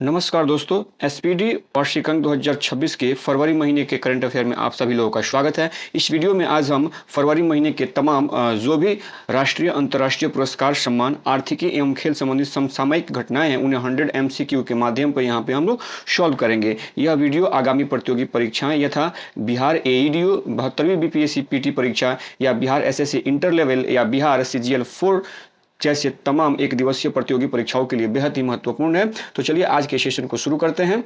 नमस्कार दोस्तों, एसपीडी वार्षिक अंक 2026 के फरवरी महीने के करंट अफेयर में आप सभी लोगों का स्वागत है। इस वीडियो में आज हम फरवरी महीने के तमाम जो भी राष्ट्रीय अंतर्राष्ट्रीय पुरस्कार, सम्मान, आर्थिकी एवं खेल संबंधित समसामयिक घटनाएं हैं उन्हें 100 एमसीक्यू के माध्यम पर यहाँ पे हम लोग सॉल्व करेंगे। यह वीडियो आगामी प्रतियोगी परीक्षाएं यथा बिहार एईडीयू 72वीं बीपीएससी पीटी परीक्षा या बिहार एसएससी इंटर लेवल या बिहार सीजीएल 4 जैसे तमाम एक दिवसीय प्रतियोगी परीक्षाओं के लिए बेहद ही महत्वपूर्ण है। तो चलिए आज के सेशन को शुरू करते हैं।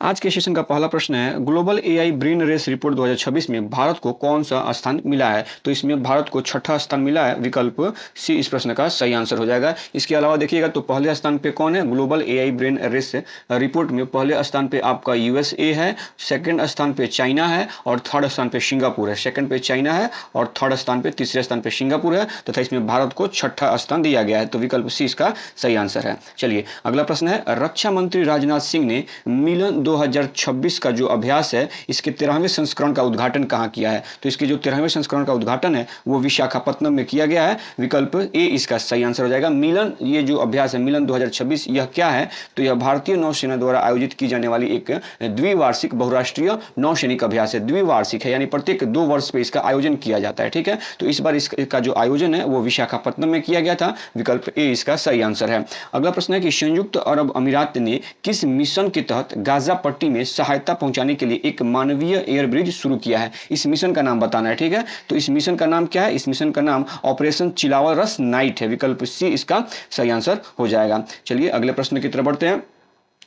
आज के सेशन का पहला प्रश्न है, global AI brain race report 2026 में भारत को कौन सा स्थान मिला है? तो इसमें भारत को छठा स्थान मिला है। विकल्प सी इस प्रश्न का सही आंसर हो जाएगा। इसके अलावा देखिएगा तो पहले स्थान पे कौन है? Global AI brain race report में पहले स्थान पे आपका यूएसए है, सेकंड स्थान पे चाइना है और थर्ड स्थान पे सिंगापुर है। सेकंड पे चाइना है और थर्ड स्थान पे, तीसरे स्थान पे सिंगापुर है तथा इसमें भारत को छठा स्थान दिया गया है। तो विकल्प सी इसका सही आंसर है। चलिए अगला प्रश्न है, रक्षा मंत्री राजनाथ सिंह ने मिलन 2026 का जो अभ्यास है इसके 13वें संस्करण का उद्घाटन कहाँ किया है? तो इसके जो 13वें संस्करण का उद्घाटन है वो विशाखापत्तनम में किया गया है। विकल्प ए इसका सही आंसर हो जाएगा। मिलन, ये जो अभ्यास है मिलन 2026, यह क्या है? तो यह भारतीय नौसेना द्वारा आयोजित की जाने वाली एक द्विवार्षिक बहुराष्ट्रीय नौसैनिक अभ्यास है। द्विवार्षिक है यानी प्रत्येक 2 वर्ष पे इसका आयोजन किया जाता है। ठीक है, तो इस बार इसका जो आयोजन है वो विशाखापत्तनम में किया गया था। विकल्प ए इसका सही आंसर है। अगला प्रश्न है कि संयुक्त अरब अमीरात ने किस मिशन के तहत गाजा पट्टी में सहायता पहुंचाने के लिए एक मानवीय एयर ब्रिज शुरू किया है? इस मिशन का नाम बताना है। ठीक है, तो इस मिशन का नाम क्या है? इस मिशन का नाम ऑपरेशन चिलावरस नाइट है। विकल्प सी इसका सही आंसर हो जाएगा। चलिए अगले प्रश्न की तरफ बढ़ते हैं।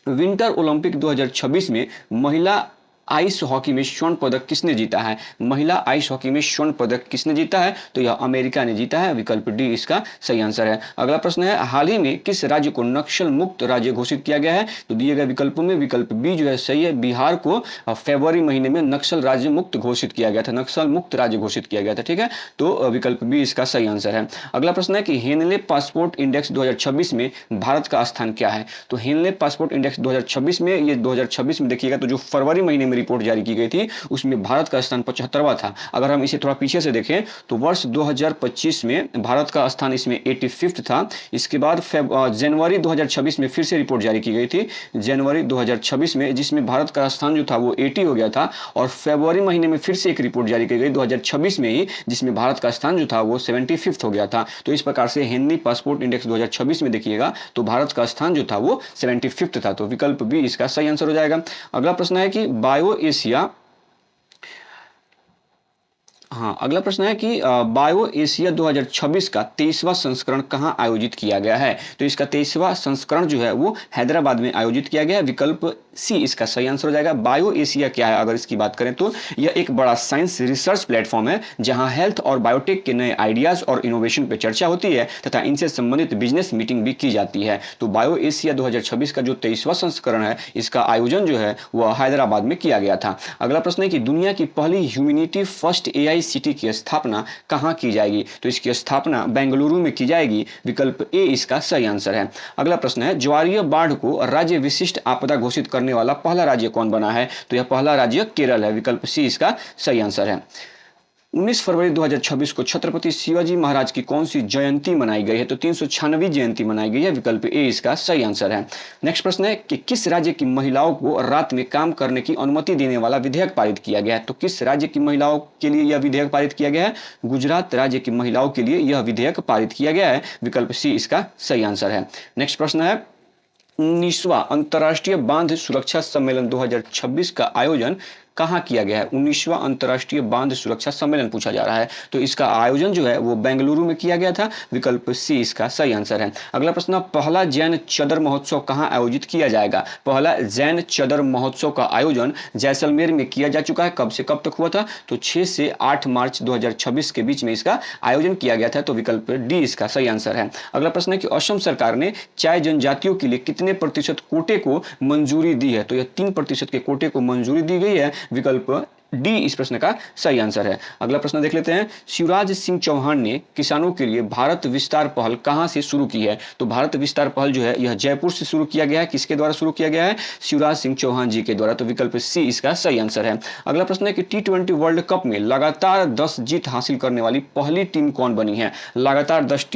विंटर ओलंपिक 2026 में महिला आइस हॉकी में स्वर्ण पदक किसने जीता है? महिला आइस हॉकी में स्वर्ण पदक किसने जीता है? तो यह अमेरिका ने जीता है। विकल्प डी इसका सही आंसर है। अगला प्रश्न है, हाल ही में किस राज्य को नक्सल मुक्त राज्य घोषित किया गया है? तो दिए गए विकल्पों में विकल्प बी जो है सही है। बिहार को फरवरी महीने में नक्सल राज्य मुक्त घोषित किया गया था, नक्सल मुक्त राज्य घोषित किया गया था। ठीक है, तो विकल्प बी इसका सही आंसर है। अगला प्रश्न है कि हेनले पासपोर्ट इंडेक्स 2026 में भारत का स्थान क्या है? तो हेनले पासपोर्ट इंडेक्स 2026 में, ये 2026 में देखिएगा तो जो फरवरी महीने में रिपोर्ट जारी की गई थी उसमें भारत का स्थान 75वां था। अगर हम इसे थोड़ा पीछे से देखें तो वर्ष 2025 में भारत का स्थान इसमें 85वां था। इसके बाद जनवरी 2026 में फिर से रिपोर्ट जारी की गई थी, जनवरी 2026 में, जिसमें भारत का स्थान जो था वो 80 हो गया था। और फरवरी महीने में फिर से एक रिपोर्ट जारी की गई 2026 में ही, जिसमें भारत का स्थान जो था वो 75वां हो गया था। तो इस प्रकार से हेनली पासपोर्ट इंडेक्स 2026 में देखिएगा तो भारत का स्थान जो था वो 75वां था। तो विकल्प बी इसका सही आंसर हो जाएगा। अगला प्रश्न है कि अगला प्रश्न है कि बायो एशिया 2026 का 23वां संस्करण कहां आयोजित किया गया है? तो इसका 23वां संस्करण जो है वो हैदराबाद में आयोजित किया गया है। विकल्प सी इसका सही आंसर हो जाएगा। बायो एशिया क्या है अगर इसकी बात करें तो यह एक बड़ा साइंस रिसर्च प्लेटफॉर्म है जहां हेल्थ और बायोटेक के नए आइडियाज और इनोवेशन पर चर्चा होती है तथा इनसे संबंधित बिजनेस मीटिंग भी की जाती है। तो बायो एशिया 2026 का जो 23वां संस्करण है इसका आयोजन जो है वह हैदराबाद में किया गया था। अगला प्रश्न है कि दुनिया की पहली ह्यूमैनिटी फर्स्ट एआई सिटी की स्थापना कहां की जाएगी? तो इसकी स्थापना बेंगलुरु में की जाएगी। विकल्प ए इसका सही आंसर है। अगला प्रश्न है, ज्वारीय बाढ़ को राज्य विशिष्ट आपदा घोषित करने वाला पहला राज्य कौन बना है? तो यह पहला राज्य केरल है। विकल्प सी इसका सही आंसर है। 19 फरवरी 2026 को छत्रपति शिवाजी महाराज की कौन सी जयंती मनाई गई है? तो 396वीं जयंती मनाई गई है। विकल्प ए इसका सही आंसर है। नेक्स्ट प्रश्न है कि किस राज्य की महिलाओं को रात में काम करने की अनुमति देने वाला विधेयक पारित किया गया है? तो किस राज्य की महिलाओं के लिए यह विधेयक पारित किया गया है? गुजरात राज्य की महिलाओं के लिए यह विधेयक पारित किया गया है। विकल्प सी इसका सही आंसर है। नेक्स्ट प्रश्न है, 19वां अंतर्राष्ट्रीय बांध सुरक्षा सम्मेलन 2026 का आयोजन कहाँ किया गया है? 19वां अंतर्राष्ट्रीय बांध सुरक्षा सम्मेलन पूछा जा रहा है। तो इसका आयोजन जो है वो बेंगलुरु में किया गया था। विकल्प सी इसका सही आंसर है। अगला प्रश्न, पहला जैन चदर महोत्सव कहाँ आयोजित किया जाएगा? पहला जैन चदर महोत्सव का आयोजन जैसलमेर में किया जा चुका है। कब से कब तक हुआ था? तो 6 से 8 मार्च 2026 के बीच में इसका आयोजन किया गया था। तो विकल्प डी इसका सही आंसर है। अगला प्रश्न है कि असम सरकार ने चाय जनजातियों के लिए कितने प्रतिशत कोटे को मंजूरी दी है? तो यह 3% के कोटे को मंजूरी दी गई है। विकल्प डी इस प्रश्न का सही आंसर है। अगला प्रश्न देख लेते हैं, शिवराज सिंह चौहान ने किसानों के लिए भारत विस्तार पहल कहां से शुरू की है? तो भारत विस्तार पहल जो है यह जयपुर से शुरू किया गया है। किसके द्वारा शुरू किया गया है? शिवराज सिंह चौहान जी के द्वारा। तो विकल्प सी इसका सही आंसर है। अगला प्रश्न है कि T20 वर्ल्ड कप में लगातार 10 जीत हासिल करने वाली पहली टीम कौन बनी है? लगातार 10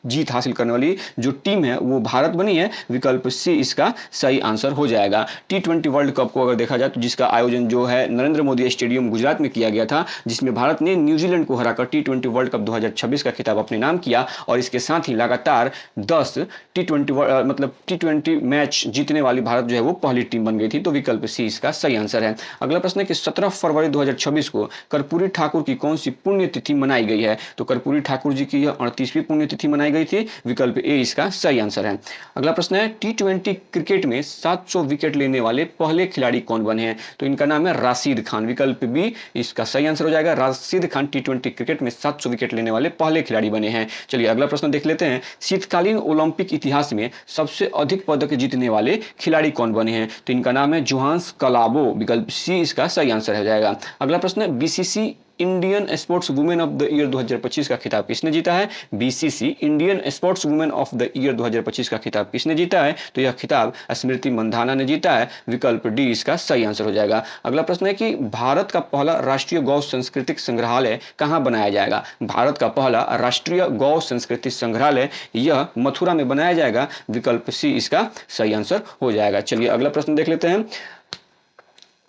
जीत हासिल करने वाली जो टीम है वो भारत बनी है। विकल्प सी इसका सही आंसर हो जाएगा। T20 वर्ल्ड कप को अगर देखा जाए तो जिसका आयोजन जो है नरेंद्र मोदी स्टेडियम गुजरात में किया गया था, जिसमें भारत ने न्यूजीलैंड को हराकर T20 वर्ल्ड कप 2026 का खिताब अपने नाम किया और इसके साथ ही लगातार 10 T20 मैच जीतने वाली भारत जो है वो पहली टीम बन गई थी। तो विकल्प सी इसका सही आंसर है। अगला प्रश्न है कि 17 फरवरी 2026 को कर्पूरी ठाकुर की कौन सी पुण्यतिथि मनाई गई है? तो कर्पूरी ठाकुर जी की यह 38वीं पुण्यतिथि मनाई गई थी। विकल्प ए इसका सही आंसर है। अगला प्रश्न है T20 क्रिकेट में 700 विकेट लेने वाले पहले खिलाड़ी कौन बने हैं? तो इनका नाम है राशिद खान। विकल्प बी इसका सही आंसर हो जाएगा। राशिद खान T20 क्रिकेट में 700 विकेट लेने वाले पहले खिलाड़ी बने हैं। चलिए अगला प्रश्न देख लेते हैं। शीतकालीन ओलंपिक इतिहास में सबसे अधिक पदक जीतने वाले खिलाड़ी कौन बने हैं? तो इनका नाम है जोहान्स कलाबो। विकल्प सी इसका सही आंसर हो जाएगा। अगला प्रश्न है BCC Indian sports women of the year 2025 का खिताब किसने जीता है? BCC Indian sports women of the year 2025 का खिताब किसने जीता है? तो यह खिताब स्मृति मंधाना ने जीता है। विकल्प डी इसका सही आंसर हो जाएगा। अगला प्रश्न है कि भारत का पहला राष्ट्रीय गौ सांस्कृतिक संग्रहालय कहां बनाया जाएगा? भारत का पहला राष्ट्रीय गौ संस्कृति संग्रहालय यह मथुरा में बनाया जाएगा। विकल्प सी इसका सही आंसर हो जाएगा। चलिए अगला प्रश्न देख लेते हैं।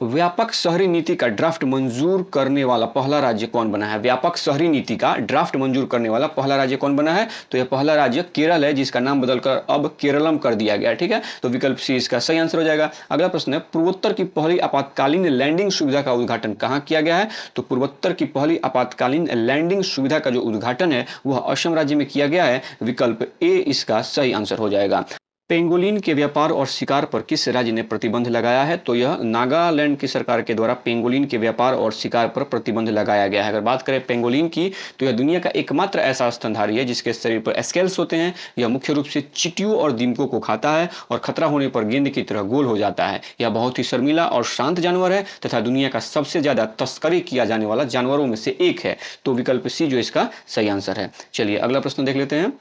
व्यापक शहरी नीति का ड्राफ्ट मंजूर करने वाला पहला राज्य कौन बना है? व्यापक शहरी नीति का ड्राफ्ट मंजूर करने वाला पहला राज्य कौन बना है? तो यह पहला राज्य केरल है, जिसका नाम बदलकर अब केरलम कर दिया गया है। ठीक है, तो विकल्प सी इसका सही आंसर हो जाएगा। अगला प्रश्न है पूर्वोत्तर की पहली आपातकालीन लैंडिंग सुविधा का उद्घाटन कहां किया गया है? तो पूर्वोत्तर की पहली आपातकालीन लैंडिंग सुविधा का जो उद्घाटन है वह असम राज्य में किया गया है। विकल्प ए इसका सही आंसर हो जाएगा। पेंगोलिन के व्यापार और शिकार पर किस राज्य ने प्रतिबंध लगाया है? तो यह नागालैंड की सरकार के द्वारा पेंगोलिन के व्यापार और शिकार पर प्रतिबंध लगाया गया है। अगर बात करें पेंगोलिन की तो यह दुनिया का एकमात्र ऐसा स्तनधारी है जिसके शरीर पर स्केल्स होते हैं। यह मुख्य रूप से चींटियों और दीमकों को खाता है और खतरा होने पर गेंद की तरह गोल हो जाता है। यह बहुत ही शर्मीला और शांत जानवर है तथा दुनिया का सबसे ज्यादा तस्करी किया जाने वाला जानवरों में से एक है। तो विकल्प सी जो इसका सही आंसर है। चलिए अगला प्रश्न देख लेते हैं।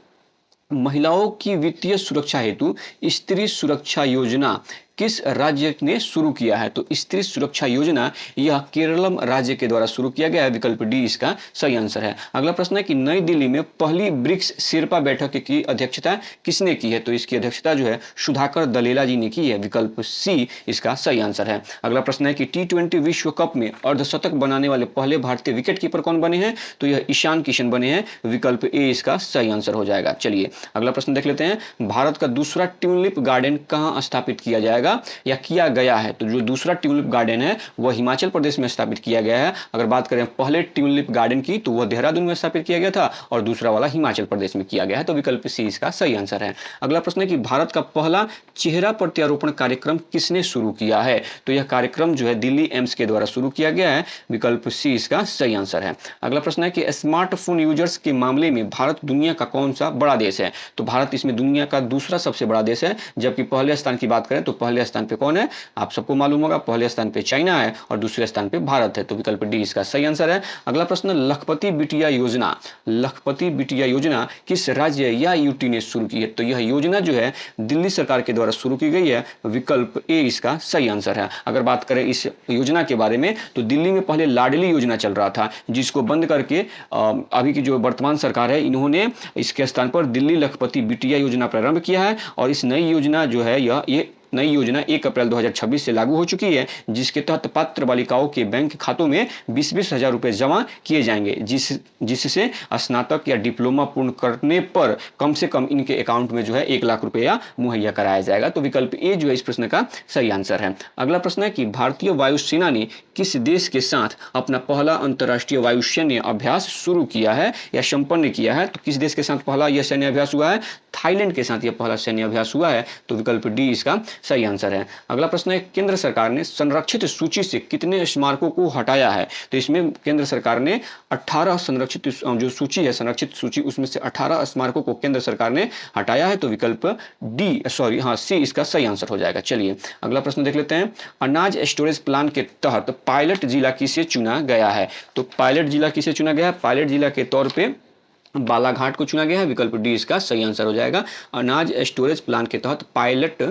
महिलाओं की वित्तीय सुरक्षा हेतु स्त्री सुरक्षा योजना किस राज्य ने शुरू किया है? तो स्त्री सुरक्षा योजना यह केरलम राज्य के द्वारा शुरू किया गया है। विकल्प डी इसका सही आंसर है। अगला प्रश्न है कि नई दिल्ली में पहली ब्रिक्स शेरपा बैठक की अध्यक्षता किसने की है? तो इसकी अध्यक्षता जो है सुधाकर दलेला जी ने की है। विकल्प सी इसका सही आंसर है। अगला प्रश्न है कि T20 विश्व कप में अर्धशतक बनाने वाले पहले भारतीय विकेट कीपर कौन बने हैं? तो यह ईशान किशन बने हैं। विकल्प ए इसका सही आंसर हो जाएगा। चलिए अगला प्रश्न देख लेते हैं। भारत का दूसरा ट्यूलिप गार्डन कहां स्थापित किया जाएगा या किया गया है? तो जो दूसरा ट्यूलिप गार्डन है वह हिमाचल प्रदेश में स्थापित किया गया है। अगर बात करें पहले ट्यूलिप गार्डन की तो वह देहरादून में स्थापित किया गया था और दूसरा वाला हिमाचल प्रदेश में किया गया है। तो विकल्प सी इसका सही आंसर है। अगला प्रश्न है कि भारत का पहला चेहरा प्रत्यारोपण कार्यक्रम किसने शुरू किया है? तो यह कार्यक्रम जो है दिल्ली एम्स के द्वारा शुरू किया गया है। विकल्प सी इसका सही आंसर है। अगला प्रश्न है कि स्मार्टफोन यूजर्स के मामले में भारत दुनिया का कौन सा बड़ा देश है? तो भारत इसमें दुनिया का दूसरा सबसे बड़ा देश है। जबकि पहले स्थान की बात करें तो पहले स्थान पे कौन है? आप सबको मालूम होगा, पहले स्थान पे चाइना है और दूसरे स्थान पे भारत है। तो विकल्प डी इसका सही आंसर है। अगला प्रश्न, लखपति बिटिया योजना किस राज्य या यूटी ने शुरू की है? तो यह योजना जो है दिल्ली सरकार के द्वारा शुरू की गई है। विकल्प ए इसका सही आंसर है। अगर बात करें इस योजना के बारे में तो दिल्ली में पहले लाडली योजना चल रहा था, जिसको बंद करके अभी की जो वर्तमान सरकार है इन्होंने इसके स्थान पर दिल्ली लखपति बिटिया योजना प्रारंभ किया है। और इस नई योजना जो है ये नई योजना 1 अप्रैल 2026 से लागू हो चुकी है, जिसके तहत पात्र बालिकाओं के बैंक खातों में 20-20 हजार रुपए जमा किए जाएंगे, जिससे स्नातक या डिप्लोमा पूर्ण करने पर कम से कम इनके अकाउंट में जो है 1 लाख रुपया मुहैया कराया जाएगा। तो विकल्प ए जो है इस प्रश्न का सही आंसर है। अगला प्रश्न है कि भारतीय वायुसेना ने किस देश के साथ अपना पहला अंतर्राष्ट्रीय वायुसैन्य अभ्यास शुरू किया है या संपन्न किया है? तो किस देश के साथ पहला यह सैन्य अभ्यास हुआ है? थाईलैंड के साथ यह पहला सैन्य अभ्यास हुआ है। तो विकल्प डी इसका सही आंसर है। अगला प्रश्न है, केंद्र सरकार ने संरक्षित सूची से कितने स्मारकों को हटाया है? तो इसमें केंद्र सरकार ने 18 संरक्षित जो सूची है, संरक्षित सूची, उसमें से 18 स्मारकों को केंद्र सरकार ने हटाया है। तो विकल्प सी इसका सही आंसर हो जाएगा। चलिए अगला प्रश्न देख लेते हैं। अनाज स्टोरेज प्लान के तहत पायलट जिला किसे चुना गया है? तो पायलट जिला किसे चुना गया है? पायलट जिला के तौर पे बालाघाट को चुना गया है। विकल्प डी इसका सही आंसर हो जाएगा। अनाज स्टोरेज प्लान के तहत पायलट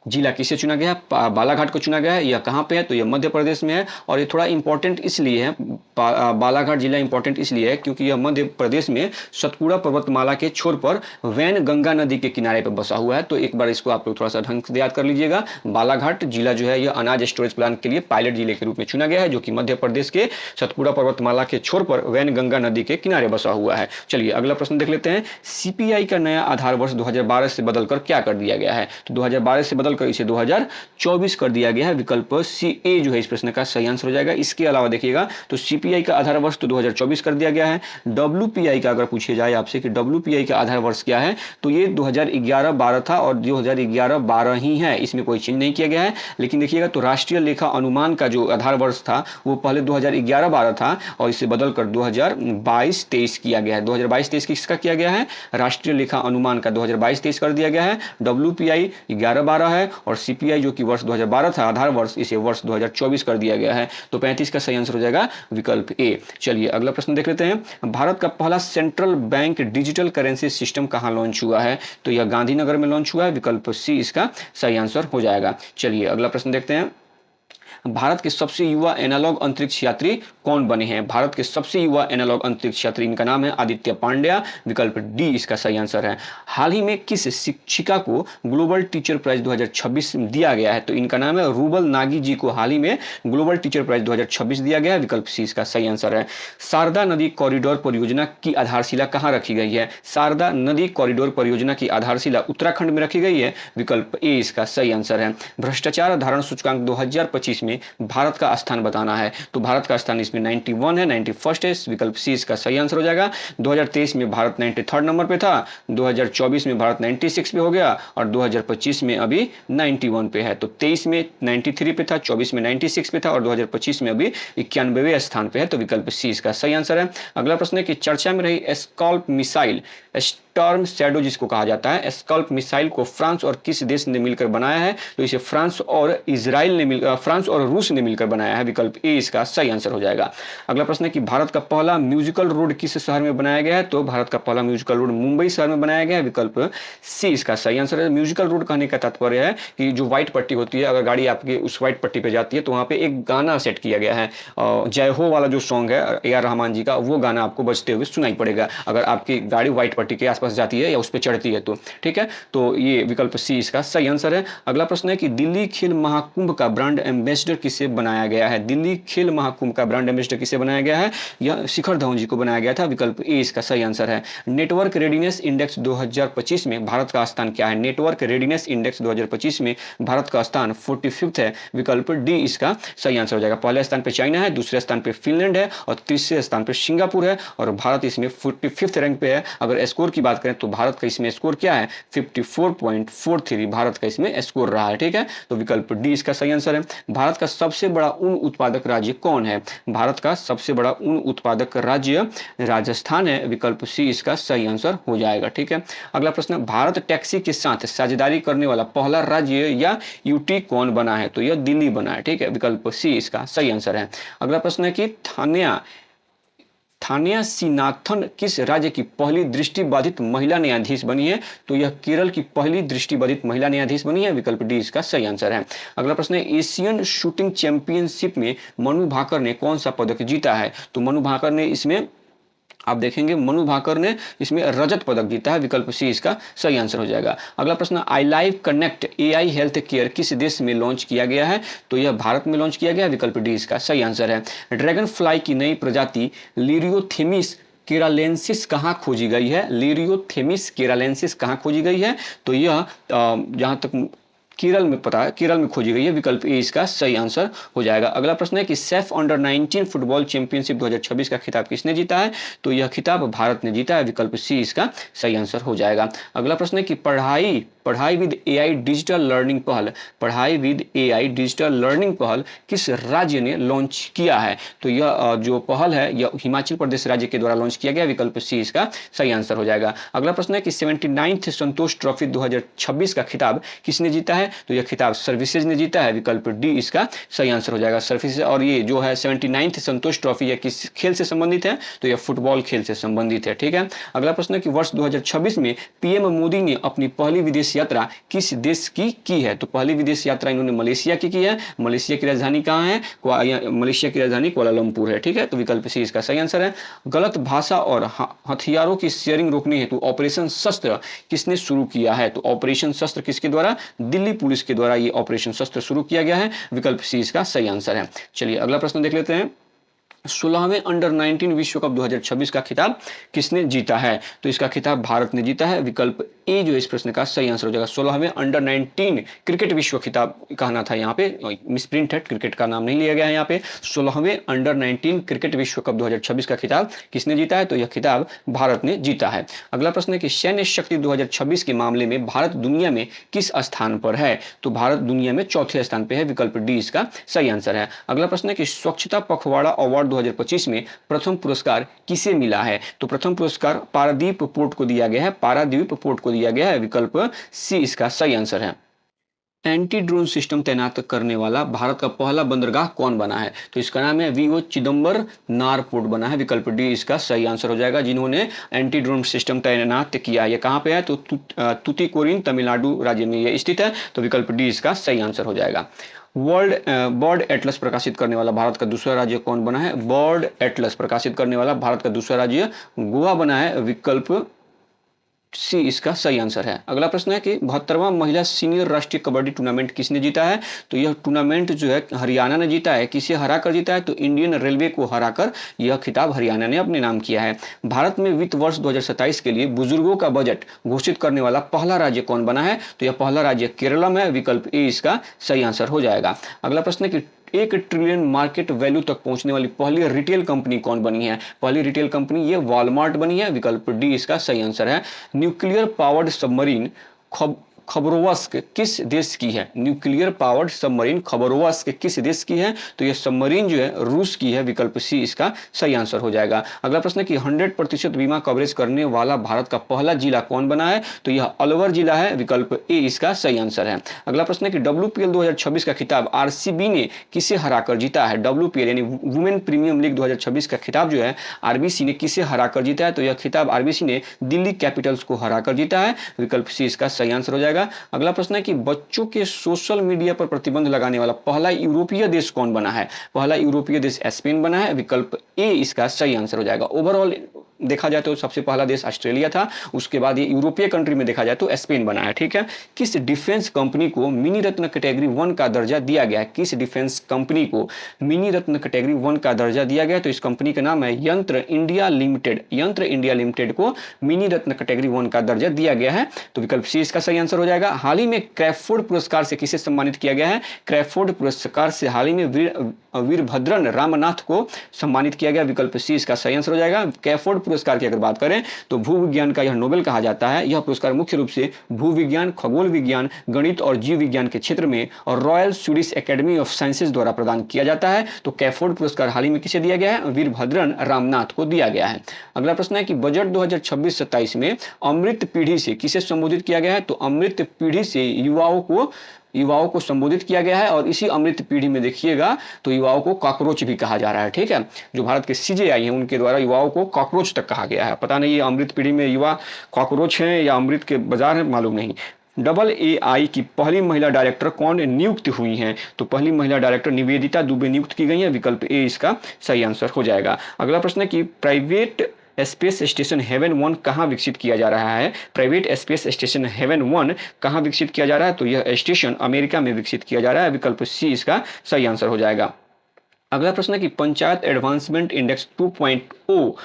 जिला किसे चुना गया है? बालाघाट को चुना गया है। यह कहाँ पे है? तो यह मध्य प्रदेश में है। और ये थोड़ा इंपॉर्टेंट इसलिए है, बालाघाट जिला इंपॉर्टेंट इसलिए है क्योंकि यह मध्य प्रदेश में सतपुड़ा पर्वतमाला के छोर पर वैन गंगा नदी के किनारे पर बसा हुआ है। तो एक बार इसको आप लोग थोड़ा सा ढंग से याद कर लीजिएगा। बालाघाट जिला जो है यह अनाज स्टोरेज प्लांट के लिए पायलट जिले के रूप में चुना गया है, जो कि मध्य प्रदेश के सतपुड़ा पर्वतमाला के छोर पर वैन गंगा नदी के किनारे बसा हुआ है। चलिए अगला प्रश्न देख लेते हैं। सीपीआई का नया आधार वर्ष 2012 से बदलकर क्या कर दिया गया है? तो 2012 से बदलकर इसे 2024 कर दिया गया है। विकल्प सी ए जो है इस प्रश्न का सही आंसर हो जाएगा। इसके अलावा देखिएगा तो सीपीआई का आधार वर्ष तो 2024 कर दिया गया है। डब्ल्यूपीआई का अगर पूछे जाए आपसे कि डब्ल्यूपीआई का आधार वर्ष क्या है, तो ये 2011-12 था और 2011-12 ही है, इसमें कोई चेंज नहीं किया गया है। लेकिन देखिएगा तो राष्ट्रीय लेखा अनुमान का जो आधार वर्ष था वो पहले 2011-12 था और इसे बदलकर 2022-23 किया गया है। 2022-23 किसका किया गया है? राष्ट्रीय लेखा अनुमान का 2022-23 कर दिया गया है। डब्ल्यूपीआई 11-12 है और सीपीआई जो कि वर्ष 2012 था आधार वर्ष, इसे वर्ष 2024 कर दिया गया है। तो 35 का सही आंसर हो जाएगा विकल्प ए। चलिए अगला प्रश्न देख लेते हैं। भारत का पहला central bank digital currency system कहां लॉन्च हुआ है? तो यह गांधीनगर में लॉन्च हुआ है। विकल्प सी इसका सही आंसर हो जाएगा। चलिए अगला प्रश्न देखते हैं। भारत के सबसे युवा एनालॉग अंतरिक्ष यात्री कौन बने हैं? भारत के सबसे युवा एनालॉग अंतरिक्ष यात्री, इनका नाम है आदित्य पांड्या। विकल्प डी इसका सही आंसर है। हाल ही में किस शिक्षिका को ग्लोबल टीचर प्राइज 2026 दिया गया है? तो इनका नाम है रूबल नागी जी को हाल ही में ग्लोबल टीचर प्राइज 2026 दिया गया है। विकल्प सी इसका सही आंसर है। शारदा नदी कॉरिडोर परियोजना की आधारशिला कहाँ रखी गई है? शारदा नदी कॉरिडोर परियोजना की आधारशिला उत्तराखंड में रखी गई है। विकल्प ए इसका सही आंसर है। भ्रष्टाचार धारण सूचकांक 2025 में भारत का स्थान बताना है। तो भारत का स्थान इसमें 91 है, 91st है। विकल्प सी इसका सही आंसर हो जाएगा। 2023 में भारत 93rd नंबर पे था, 2024 में भारत 96 पे हो गया और 2025 में अभी 91 पे है। तो 23 में 93 पे था, 24 में 96 पे था और 2025 में अभी 91वें स्थान पे है। तो विकल्प सी इसका सही आंसर है। अगला प्रश्न है कि चर्चा में रही स्कॉल्प मिसाइल, स्टॉर्म शैडो जिसको कहा जाता है, स्कॉल्प मिसाइल को फ्रांस और किस देश ने मिलकर बनाया है? तो इसे फ्रांस और रूस ने मिलकर बनाया है। विकल्प ए इसका सही आंसर हो जाएगा। अगला प्रश्न है कि भारत का पहला म्यूजिकल रोड किस शहर में बनाया गया है? तो भारत का पहला म्यूजिकल रोड मुंबई शहर में बनाया गया है। विकल्प सी इसका सही आंसर है। म्यूजिकल रोड कहने का तात्पर्य है कि जो व्हाइट पट्टी होती है, अगर गाड़ी आपकी उस व्हाइट पट्टी पे जाती है तो वहां पे एक गाना सेट किया गया है, जय हो वाला जो सॉन्ग है A.R. रहमान जी का, वो गाना आपको बजते हुए सुनाई पड़ेगा अगर आपकी गाड़ी व्हाइट पट्टी के आसपास जाती है या उस पर चढ़ती है तो। ठीक है, तो ये विकल्प सी इसका सही आंसर है। अगला प्रश्न है कि दिल्ली खेल महाकुंभ का ब्रांड एम्बेसडर किसे बनाया गया है? दिल्ली खेल महाकुंभ का ब्रांड एम्बेसडर किसे बनाया गया है? यह शिखर धवन जी को बनाया गया था। विकल्प ए इसका सही आंसर है। नेटवर्क रेडीनेस इंडेक्स 2025 में भारत का स्थान क्या है? नेटवर्क रेडीनेस इंडेक्स 2025 में भारत का स्थान 45 है। विकल्प डी इसका सही आंसर हो जाएगा। पहले स्थान पर चाइना है, दूसरे स्थान पर फिनलैंड है और तीसरे स्थान पर सिंगापुर है और भारत इसमें 45 रैंक पे है। अगर स्कोर की बात करें तो भारत का इसमें स्कोर क्या है? 54.43 भारत का इसमें स्कोर रहा है। ठीक है, तो विकल्प डी इसका सही आंसर है। भारत का सबसे बड़ा ऊन उत्पादक राज्य कौन है? भारत का सबसे बड़ा ऊन उत्पादक राज्य राजस्थान है। विकल्प सी इसका सही आंसर हो जाएगा। ठीक है, अगला प्रश्न, भारत टैक्सी के साथ साझेदारी करने वाला पहला राज्य या यूटी कौन बना है? तो यह दिल्ली बना है। ठीक है, विकल्प सी इसका सही आंसर है। अगला प्रश्न है कि थानिया सीनाथन किस राज्य की पहली दृष्टिबाधित महिला न्यायाधीश बनी है? तो यह केरल की पहली दृष्टिबाधित महिला न्यायाधीश बनी है। विकल्प डी इसका सही आंसर है। अगला प्रश्न है, एशियन शूटिंग चैंपियनशिप में मनु भाकर ने कौन सा पदक जीता है? तो मनु भाकर ने इसमें आप देखेंगे मनु भाकर ने इसमें रजत पदक जीता है। विकल्प सी इसका सही आंसर हो जाएगा। अगला प्रश्न, I life connect AI health care किस देश में लॉन्च किया गया है? तो यह भारत में लॉन्च किया गया है। विकल्प डी इसका सही आंसर है। ड्रैगन फ्लाई की नई प्रजाति लिरियोथेमिस केरालेंसिस कहाँ खोजी गई है? लिरियोथेमिस केरालेंसिस कहाँ खोजी गई है? तो यह जहाँ तक केरल में पता है, केरल में खोजी गई है। विकल्प ए इसका सही आंसर हो जाएगा। अगला प्रश्न है कि सैफ अंडर 19 फुटबॉल चैंपियनशिप 2026 का खिताब किसने जीता है? तो यह खिताब भारत ने जीता है। विकल्प सी इसका सही आंसर हो जाएगा। अगला प्रश्न है कि पढ़ाई विद AI डिजिटल लर्निंग पहल, पढ़ाई विद AI डिजिटल लर्निंग पहल किस राज्य ने लॉन्च किया है? तो यह जो पहल है यह हिमाचल प्रदेश राज्य के द्वारा लॉन्च किया गया। विकल्प सी इसका सही आंसर हो जाएगा। अगला प्रश्न है कि 79th संतोष ट्रॉफी 2026 का खिताब किसने जीता है? तो यह खिताब सर्विसेज ने जीता है। विकल्प डी इसका सही आंसर हो जाएगा, सर्विसेज। और ये जो है 79th संतोष ट्रॉफी यह किस खेल से संबंधित है? तो यह फुटबॉल खेल से संबंधित है। ठीक है, अगला प्रश्न है कि वर्ष 2026 में PM मोदी ने अपनी पहली विदेशी विदेश यात्रा किस देश की है? तो पहली विदेश यात्रा इन्होंने मलेशिया की है। मलेशिया की राजधानी कहाँ है? मलेशिया की राजधानी कुआलालंपुर है। ठीक है, तो विकल्प सी इसका सही आंसर है। गलत भाषा और हथियारों की शेयरिंग रोकने हेतु ऑपरेशन शस्त्र किसने शुरू किया है? तो ऑपरेशन शस्त्र किसके द्वारा? दिल्ली पुलिस के द्वारा ये ऑपरेशन शस्त्र शुरू किया गया है। विकल्प सी इसका सही आंसर है। चलिए अगला प्रश्न देख लेते हैं। 16वें अंडर 19 विश्व कप 2026 का खिताब किसने जीता है? तो इसका खिताब भारत ने जीता है। विकल्प ए जो इस प्रश्न का सही आंसर हो जाएगा। 16वें अंडर 19 क्रिकेट विश्व खिताब कहना था यहाँ पे, मिसप्रिंट है, क्रिकेट का नाम नहीं लिया गया है यहाँ पे। 16वें अंडर 19 क्रिकेट विश्व कप 2026 का खिताब किसने जीता है? तो यह खिताब भारत ने जीता है। अगला प्रश्न है कि सैन्य शक्ति 2026 के मामले में भारत दुनिया में किस स्थान पर है? तो भारत दुनिया में चौथे स्थान पर है। विकल्प डी इसका सही आंसर है। अगला प्रश्न है कि स्वच्छता पखवाड़ा अवार्ड 2025 में प्रथम पुरस्कार किसे मिला है? तो प्रथम पुरस्कार पारादीप पोर्ट को दिया गया है। पारादीप पोर्ट को दिया गया है। विकल्प सी इसका सही आंसर है। एंटी ड्रोन सिस्टम तैनात करने वाला भारत का पहला बंदरगाह कौन बना है? तो इसका नाम है वीओ चिदंबरनार पोर्ट बना है। विकल्प डी इसका सही आंसर हो जाएगा। जिन्होंने एंटी ड्रोन सिस्टम तैनात किया, ये कहाँ पे है? तो तुतीकोरिन तमिलनाडु राज्य में ये स्थित है। तो विकल्प डी इसका सही आंसर हो जाएगा। वर्ल्ड बर्ड एटलस प्रकाशित करने वाला भारत का दूसरा राज्य कौन बना है? बर्ड एटलस प्रकाशित करने वाला भारत का दूसरा राज्य गोवा बना है। विकल्प सी इसका सही आंसर है। अगला प्रश्न है कि 72वां महिला सीनियर राष्ट्रीय कबड्डी टूर्नामेंट किसने जीता है? तो यह टूर्नामेंट जो है हरियाणा ने जीता है। किसे हराकर जीता है? तो इंडियन रेलवे को हराकर यह खिताब हरियाणा ने अपने नाम किया है। भारत में वित्त वर्ष 2027 के लिए बुजुर्गों का बजट घोषित करने वाला पहला राज्य कौन बना है? तो यह पहला राज्य केरलम है। विकल्प ए इसका सही आंसर हो जाएगा। अगला प्रश्न है कि 1 ट्रिलियन मार्केट वैल्यू तक पहुंचने वाली पहली रिटेल कंपनी कौन बनी है? पहली रिटेल कंपनी ये वॉलमार्ट बनी है। विकल्प डी इसका सही आंसर है। न्यूक्लियर पावर्ड सबमरीन खबरोवस्क किस देश की है? न्यूक्लियर पावर्ड सबमरीन खबरोवस्क किस देश की है? तो यह सबमरीन जो है रूस की है। विकल्प सी इसका सही आंसर हो जाएगा। अगला प्रश्न है कि 100% बीमा कवरेज करने वाला भारत का पहला जिला कौन बना है? तो यह अलवर जिला है। विकल्प ए इसका सही आंसर है। अगला प्रश्न है कि WPL 2026 का खिताब RCB ने किसे हराकर जीता है? WPL यानी वुमेन प्रीमियम लीग 2026 का खिताब जो है RBC ने किसे हराकर जीता है? तो यह खिताब RBC ने दिल्ली कैपिटल्स को हराकर जीता है। विकल्प सी इसका सही आंसर हो जाएगा। अगला प्रश्न है कि बच्चों के सोशल मीडिया पर प्रतिबंध लगाने वाला पहला यूरोपीय देश कौन बना है? पहला यूरोपीय देश स्पेन बना है। विकल्प ए इसका सही आंसर हो जाएगा। ओवरऑल देखा जाए तो सबसे पहला देश ऑस्ट्रेलिया था, उसके बाद ये यूरोपीय कंट्री में देखा जाए तो स्पेन बना है। ठीक है, किस डिफेंस कंपनी को मिनी रत्न कैटेगरी 1 का दर्जा दिया गया है? किस डिफेंस कंपनी को मिनी रत्न कैटेगरी 1 का दर्जा दिया गया है? तो इस कंपनी का नाम है यंत्र इंडिया लिमिटेड। यंत्र इंडिया लिमिटेड को मिनी रत्न कैटेगरी 1 का दर्जा दिया गया है। तो विकल्प सी इसका सही आंसर हो जाएगा। हाल ही में क्रैफोर्ड पुरस्कार से किसे सम्मानित किया गया है? क्रैफोर्ड पुरस्कार से हाल ही में वीरभद्रन रामनाथ को सम्मानित किया गया। विकल्प सी इसका सही आंसर हो जाएगा। क्रैफोर्ड पुरस्कार की अगर बात करें तो भूविज्ञान का यह नोबेल कहा जाता है। यह पुरस्कार मुख्य रूप से भूविज्ञान, खगोल विज्ञान, गणित और जीव विज्ञान के क्षेत्र में और royal Swedish academy of sciences द्वारा प्रदान किया जाता है। तो क्रैफोर्ड पुरस्कार हाल ही में किसे दिया गया है? वीरभद्रन रामनाथ को दिया गया है। अगला प्रश्न है कि बजट 2026-27 में अमृत पीढ़ी से किसे संबोधित किया गया है? तो अमृत पीढ़ी से युवाओं को संबोधित किया गया है। और इसी अमृत पीढ़ी में देखिएगा तो युवाओं को कॉकरोच भी कहा जा रहा है। ठीक है, जो भारत के CJI हैं उनके द्वारा युवाओं को कॉकरोच तक कहा गया है। पता नहीं ये अमृत पीढ़ी में युवा कॉकरोच हैं या अमृत के बाजार हैं, मालूम नहीं। AA की पहली महिला डायरेक्टर कौन नियुक्त हुई हैं? तो पहली महिला डायरेक्टर निवेदिता दुबे नियुक्त की गई है। विकल्प ए इसका सही आंसर हो जाएगा। अगला प्रश्न है कि प्राइवेट स्पेस स्टेशन हेवन 1 कहाँ विकसित किया जा रहा है? प्राइवेट स्पेस स्टेशन हेवन 1 कहाँ विकसित किया जा रहा है? तो यह स्टेशन अमेरिका में विकसित किया जा रहा है। विकल्प सी इसका सही आंसर हो जाएगा। अगला प्रश्न है कि पंचायत एडवांसमेंट इंडेक्स 2.0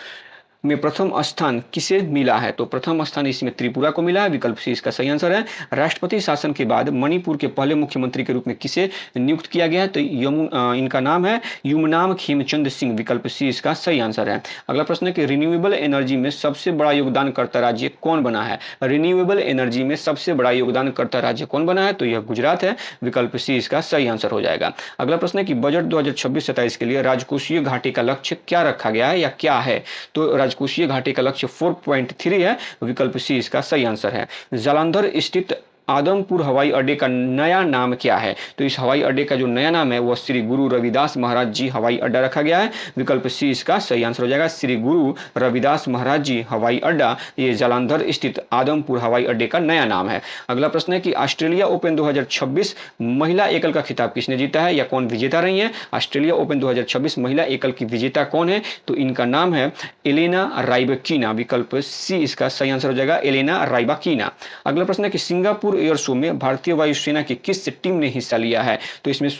में प्रथम स्थान किसे मिला है? तो प्रथम स्थान इसमें त्रिपुरा को मिला है। विकल्प सी इसका सही आंसर है। राष्ट्रपति शासन के बाद मणिपुर के पहले मुख्यमंत्री के रूप में किसे नियुक्त किया गया है? तो इनका नाम है युमनाम खेमचंद सिंह। विकल्प सी इसका सही आंसर है। अगला प्रश्न है कि रिन्यूएबल एनर्जी में सबसे बड़ा योगदानकर्ता राज्य कौन बना है? रिन्यूएबल एनर्जी में सबसे बड़ा योगदानकर्ता राज्य कौन बना है? तो यह गुजरात है। विकल्प सी इसका सही आंसर हो जाएगा। अगला प्रश्न है कि बजट 2026-27 के लिए राजकोषीय घाटे का लक्ष्य क्या रखा गया है या क्या है? तो राजकोषीय घाटे का लक्ष्य 4.3 है। विकल्प सी इसका सही आंसर है। जालंधर स्थित आदमपुर हवाई अड्डे का नया नाम क्या है? तो इस हवाई अड्डे का जो नया नाम है वह श्री गुरु रविदास महाराज जी हवाई अड्डा रखा गया है। विकल्प सी इसका सही आंसर हो जाएगा, श्री गुरु रविदास महाराज जी हवाई अड्डा, ये जालंधर स्थित आदमपुर हवाई अड्डे का नया नाम है। अगला प्रश्न है कि ऑस्ट्रेलिया ओपन 2026 महिला एकल का खिताब किसने जीता है या कौन विजेता रही है? ऑस्ट्रेलिया ओपन 2026 महिला एकल की विजेता कौन है? तो इनका नाम है एलेना राइबाकिना। विकल्प सी इसका सही आंसर हो जाएगा, एलेना राइबाकिना। अगला प्रश्न है कि सिंगापुर एयर शो में भारतीय वायुसेना की किस टीम ने हिस्सा लिया है? तो इसमें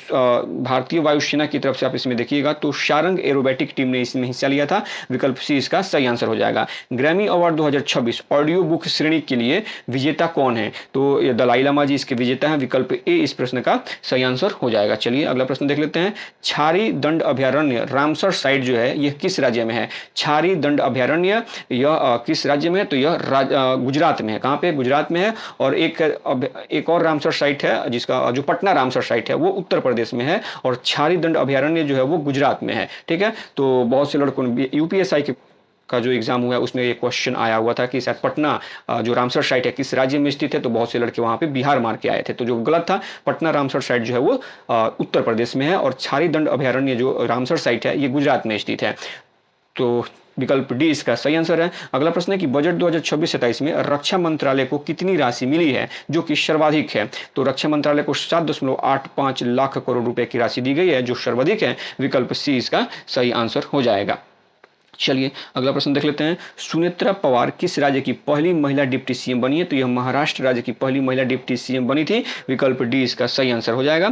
भारतीय वायुसेना की तरफ से आप इसमें देखिएगा तो शारंग एरोबेटिक टीम ने इसमें हिस्सा लिया था। विकल्प सी इसका सही आंसर हो जाएगा। ग्रैमी अवार्ड 2026 ऑडियो बुक श्रेणी के लिए विजेता कौन है? तो ये दलाई लामा जी इसके विजेता हैं। विकल्प ए इस प्रश्न का सही आंसर हो जाएगा। चलिए अगला प्रश्न देख लेते हैं। छारी दंड अभयारण्य रामसर साइट जो है यह किस राज्य में है? छारी दंड अभयारण्य यह किस राज्य में है? तो यह गुजरात में है। कहाँ पे? गुजरात में है। और एक और रामसर साइट है जिसका जो पटना रामसर साइट है वो उत्तर प्रदेश में है और छारी दंड अभयारण्य जो है वो गुजरात में है। ठीक है, तो बहुत से लड़कों ने यूपीएसआई का जो एग्जाम हुआ है उसमें ये क्वेश्चन आया हुआ था कि शायद पटना जो रामसर साइट है किस राज्य में स्थित है, तो बहुत से लड़के वहां पे बिहार मार के आए थे, तो जो गलत था, पटना रामसर साइट जो है वो उत्तर प्रदेश में है और छारी दंड अभयारण्य जो रामसर साइट है ये गुजरात में स्थित है। तो विकल्प डी इसका सही आंसर है। अगला प्रश्न है कि बजट 2026-27 में रक्षा मंत्रालय को कितनी राशि मिली है जो कि सर्वाधिक है? तो रक्षा मंत्रालय को 7.85 लाख करोड़ रुपए की राशि दी गई है जो सर्वाधिक है। विकल्प सी इसका सही आंसर हो जाएगा। चलिए अगला प्रश्न देख लेते हैं। सुनेत्रा पवार किस राज्य की पहली महिला डिप्टी सीएम बनी है? तो यह महाराष्ट्र राज्य की पहली महिला डिप्टी सीएम बनी थी। विकल्प डी इसका सही आंसर हो जाएगा।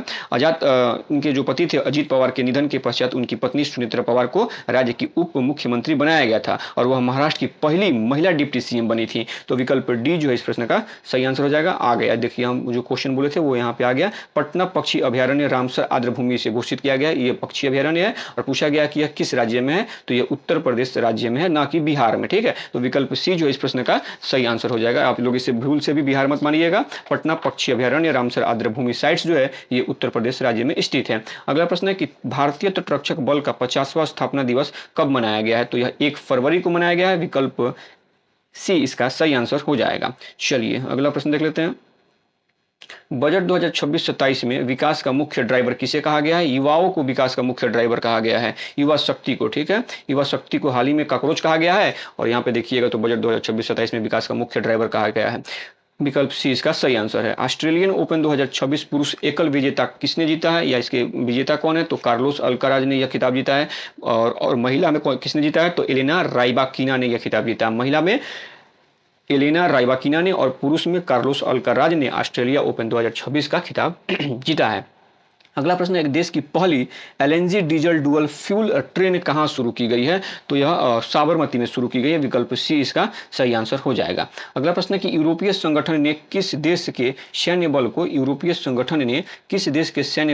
उनके जो पति थे अजीत पवार के निधन के पश्चात उनकी पत्नी सुनेत्रा पवार को राज्य की उप मुख्यमंत्री बनाया गया था और वह महाराष्ट्र की पहली महिला डिप्टी सीएम बनी थी। तो विकल्प डी जो है इस प्रश्न का सही आंसर हो जाएगा। आ गया, देखिए हम जो क्वेश्चन बोले थे वो यहाँ पे आ गया। पटना पक्षी अभयारण्य रामसर आर्द्रभूमि से घोषित किया गया। ये पक्षी अभयारण्य है और पूछा गया कि यह किस राज्य में है? तो यह उत्तर प्रदेश राज्य में है, ना कि बिहार में। ठीक है, तो विकल्प सी जो इस प्रश्न का सही आंसर हो जाएगा। आप लोग इसे भूल से भी बिहार मत मानिएगा। पटना पक्षी अभयारण्य रामसर आर्द्रभूमि साइट्स जो है ये उत्तर प्रदेश राज्य में स्थित है। अगला प्रश्न है कि भारतीय तटरक्षक बल का 50वां स्थापना दिवस कब मनाया गया है? तो यह 1 फरवरी को मनाया गया है। विकल्प सी इसका सही आंसर हो जाएगा। चलिए अगला प्रश्न देख लेते हैं। बजट 2026-27 में विकास का मुख्य ड्राइवर किसे कहा गया है? युवाओं को विकास का मुख्य ड्राइवर कहा गया है, युवा शक्ति को। ठीक है, युवा शक्ति को हाल ही में कॉकरोच कहा गया है और यहाँ पे देखिएगा तो बजट 2026-27 में विकास का मुख्य ड्राइवर कहा गया है। विकल्प सी इसका सही आंसर है। ऑस्ट्रेलियन ओपन 2026 पुरुष एकल विजेता किसने जीता है या इसके विजेता कौन है? तो कार्लोस अल्काराज ने यह खिताब जीता है। और महिला में किसने जीता है? तो एलेना राइबाकिना ने यह खिताब जीता है। महिला में एलेना राइबाकिना ने और पुरुष में कार्लोस अल्काराज ने ऑस्ट्रेलिया ओपन 2026 का खिताब जीता है। अगला प्रश्न, एक देश की पहली LNG diesel dual fuel train कहाँ शुरू की गई है? तो यह साबरमती में शुरू की गई है। विकल्प सी इसका सही आंसर हो जाएगा। अगला प्रश्न है कि यूरोपीय संगठन ने किस देश के सैन्य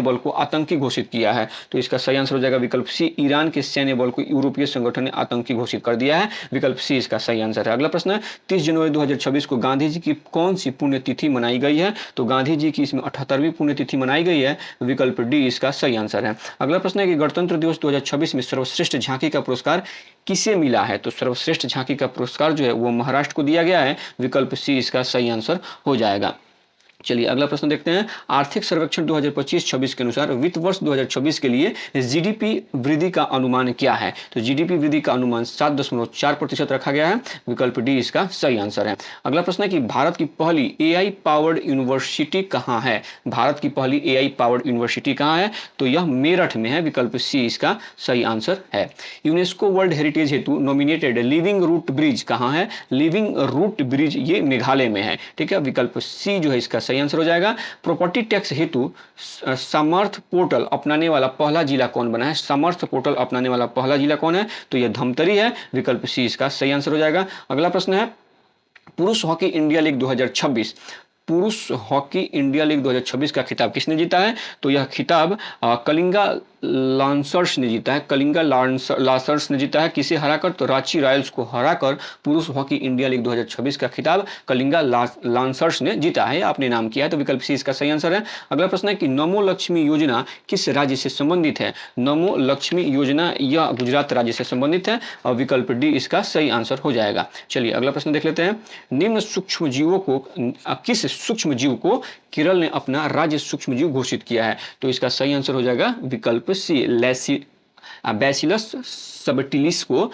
बल को आतंकी घोषित किया है? तो इसका सही आंसर हो जाएगा विकल्प सी, ईरान के सैन्य बल को यूरोपीय संगठन ने आतंकी घोषित कर दिया है। विकल्प सी इसका सही आंसर है। अगला प्रश्न है 30 जनवरी 2026 को गांधी जी की कौन सी पुण्यतिथि मनाई गई है? तो गांधी जी की इसमें 78वीं पुण्यतिथि मनाई गई है। विकल्प डी इसका सही आंसर है। अगला प्रश्न है कि गणतंत्र दिवस 2026 में सर्वश्रेष्ठ झांकी का पुरस्कार किसे मिला है? तो सर्वश्रेष्ठ झांकी का पुरस्कार जो है वो महाराष्ट्र को दिया गया है। विकल्प सी इसका सही आंसर हो जाएगा। चलिए अगला प्रश्न देखते हैं। आर्थिक सर्वेक्षण 2025-26 के अनुसार वित्त वर्ष 2026 के लिए जीडीपी वृद्धि का अनुमान क्या है? तो जीडीपी वृद्धि का अनुमान 7.4% रखा गया है। विकल्प डी इसका सही आंसर है। अगला प्रश्न है कि भारत की पहली एआई पावर्ड यूनिवर्सिटी कहाँ है? भारत की पहली एआई पावर्ड यूनिवर्सिटी कहाँ है? तो यह मेरठ में है। विकल्प सी इसका सही आंसर है। यूनेस्को वर्ल्ड हेरिटेज हेतु नॉमिनेटेड लिविंग रूट ब्रिज कहाँ है? लिविंग रूट ब्रिज ये मेघालय में है। ठीक है, विकल्प सी जो है इसका सही आंसर हो जाएगा। प्रॉपर्टी टैक्स हेतु समर्थ पोर्टल अपनाने वाला पहला जिला कौन बना है? समर्थ पोर्टल अपनाने वाला पहला जिला कौन है? तो यह धमतरी है। विकल्प सी इसका सही आंसर हो जाएगा। अगला प्रश्न है पुरुष हॉकी इंडिया लीग 2026 पुरुष हॉकी इंडिया लीग 2026 का खिताब किसने जीता है? तो यह खिताब कलिंगा लांसर्स ने जीता है। कलिंगा लांसर्स ने जीता है। किसे हराकर? तो रांची रॉयल्स को हराकर पुरुष हॉकी इंडिया लीग 2026 का खिताब कलिंगा लांसर्स ने जीता है। आपने नाम किया है, तो विकल्प सी इसका सही आंसर है। अगला प्रश्न है कि नमो लक्ष्मी योजना किस राज्य से संबंधित है? नमो लक्ष्मी योजना यह गुजरात राज्य से संबंधित है और विकल्प डी इसका सही आंसर हो जाएगा। चलिए अगला प्रश्न देख लेते हैं। निम्न सूक्ष्म जीवों को किस सूक्ष्म जीव को केरल ने अपना राज्य सूक्ष्म जीव घोषित किया है? तो इसका सही आंसर हो जाएगा विकल्प सी, बैसिलस सबटिलिस को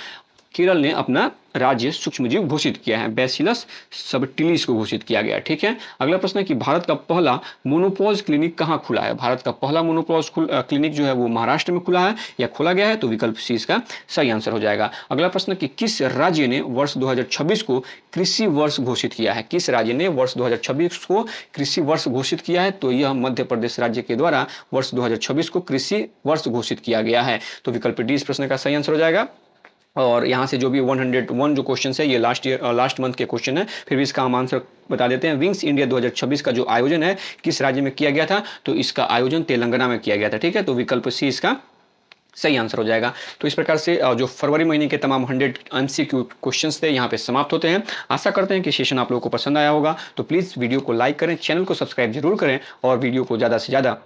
केरल ने अपना राज्य सूक्ष्म जीव घोषित किया है। बैसिलस सबटिलिस को घोषित किया गया। ठीक है, अगला प्रश्न है कि भारत का पहला मोनोपॉज क्लिनिक कहाँ खुला है? भारत का पहला मोनोपॉज क्लिनिक जो है वो महाराष्ट्र में खुला है या खोला गया है? तो विकल्प सी इसका सही आंसर हो जाएगा। अगला प्रश्न कि किस राज्य ने वर्ष 2026 को कृषि वर्ष घोषित किया है? किस राज्य ने वर्ष 2026 को कृषि वर्ष घोषित किया है? तो यह मध्य प्रदेश राज्य के द्वारा वर्ष 2026 को कृषि वर्ष घोषित किया गया है। तो विकल्प डी इस प्रश्न का सही आंसर हो जाएगा। और यहाँ से जो भी 101 जो क्वेश्चन है ये लास्ट मंथ के क्वेश्चन है, फिर भी इसका हम आंसर बता देते हैं। विंग्स इंडिया 2026 का जो आयोजन है किस राज्य में किया गया था? तो इसका आयोजन तेलंगाना में किया गया था। ठीक है, तो विकल्प सी इसका सही आंसर हो जाएगा। तो इस प्रकार से जो फरवरी महीने के तमाम 100 MCQ क्वेश्चंस थे यहाँ पे समाप्त होते हैं। आशा करते हैं कि सेशन आप लोगों को पसंद आया होगा। तो प्लीज़ वीडियो को लाइक करें, चैनल को सब्सक्राइब जरूर करें और वीडियो को ज़्यादा से ज़्यादा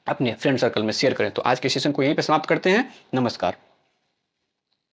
अपने फ्रेंड सर्कल में शेयर करें। तो आज के सेशन को यहीं पर समाप्त करते हैं। नमस्कार।